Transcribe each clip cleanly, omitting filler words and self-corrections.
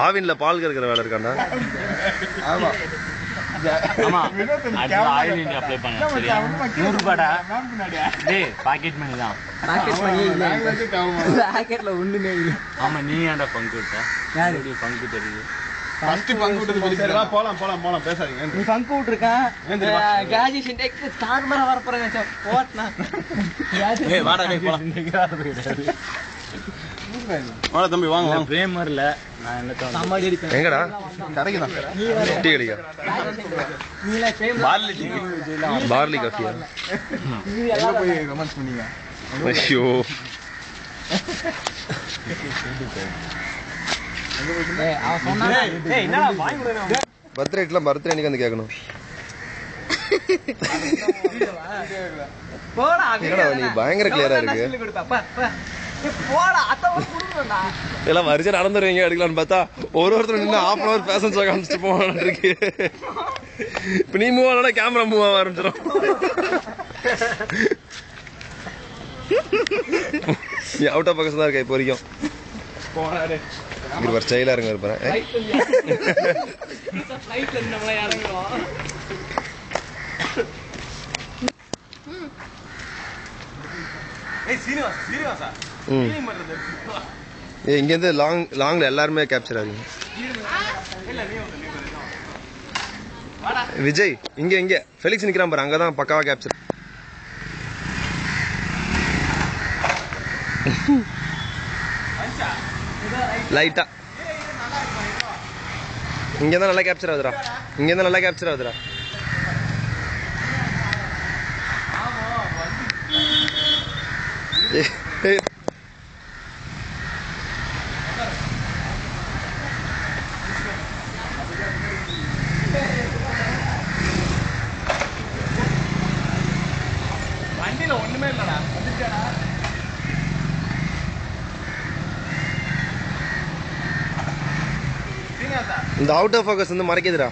ஆவின்ல பால் கறக்கிற வேலை இருக்காண்டா. ஆமா ஆமா ஆயில் இந்தியா அப்ளை பண்ண சரியா 100 ரூபாடா. டேய் பாக்கெட் மணி தான். பாக்கெட் மணி இல்ல பாக்கெட்ல ஒண்ணுமே இல்ல. ஆமா நீ ஏன்டா பங்கு விட்ட? யாரு பங்கு தெரியுது? ஃபர்ஸ்ட் பங்கு விட்டது போலீஸ். வா போலாம் போலாம் போலாம் பேசாதீங்க. நீ பங்கு விட்டுருக்க. கிராஜுவேஷன் டேக் தார்மரா வர போறேங்க போட்னா. ஏய் வாடா டேய் போலாம். வாடா தம்பி வாங்க வாங்க. பிரேமர்ல நான் என்ன சமாடி அடிப்பேன். எங்கடா? கடைக்கு தான். டீ கடைக்கா? நீல பிரேம் பார்லி டீ. பார்லி காஃபியா? எங்க போய் ரொமான்ஸ் பண்ணீங்க? ஐயோ அவன் சொன்னா டேய் என்னடா வாங்கி கொடுங்க. பர்த்டே அன்னைக்கு வந்து கேட்கணும். போடா என்னடா நீ பயங்கர கிளியரா இருக்கு. போடா அத்தவ குடுங்கடா. எல்லாம் வரிசை நடந்துருவீங்க எடுக்கலான்னு பார்த்தா ஒருத்தர் நின்று ½ hour பேசன்ஸ் காமிச்சிட்டு போவான்னு இருக்கு. இப்ப நீ மூவ் ஆனா கேமரா மூவ் ஆக ஆரம்பிச்சிடும். அவுட் ஆஃப் ஃபோக்கஸ் தான் இருக்கா இப்போ வரைக்கும். ஒரு ஸ்டைலா இருங்க இருப்பேன். ஃளைட்ல நம்மள இறங்குறோம். ஏய் சீனிவாசா இங்க இருந்து லாங்ல எல்லாருமே கேப்சர் ஆகுங்க. விஜய் இங்க ஃபெலிக்ஸ் நிக்கிறான் பாரு, அங்கதான் பக்காவா கேப்சர். லைட்டா இங்கதான் நல்லா கேப்சர் ஆகுதுடா. வண்டியில ஒண்ணுமே இல்லடா. இந்த அவுட் ஆஃப் ஃபோக்கஸ் வந்து மறைக்குதுடா.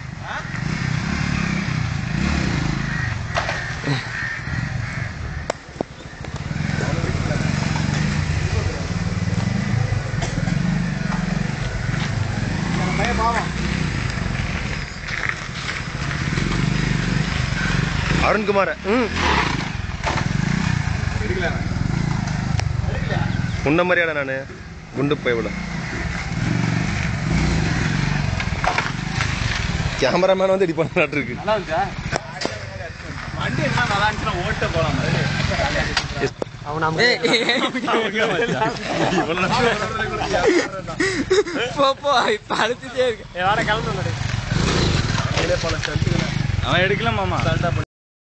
அருண்குமார் உன்ன மாதிரியாடா நானு குண்டு போய்விட. கேமராமேன் வந்து ரெடி பண்ண இருக்கு. நல்லா இருக்கா வண்டி? என்ன நல்லா இருந்துச்சுன்னா ஓட்ட போலாம். அவன் எடுக்கல மாமா.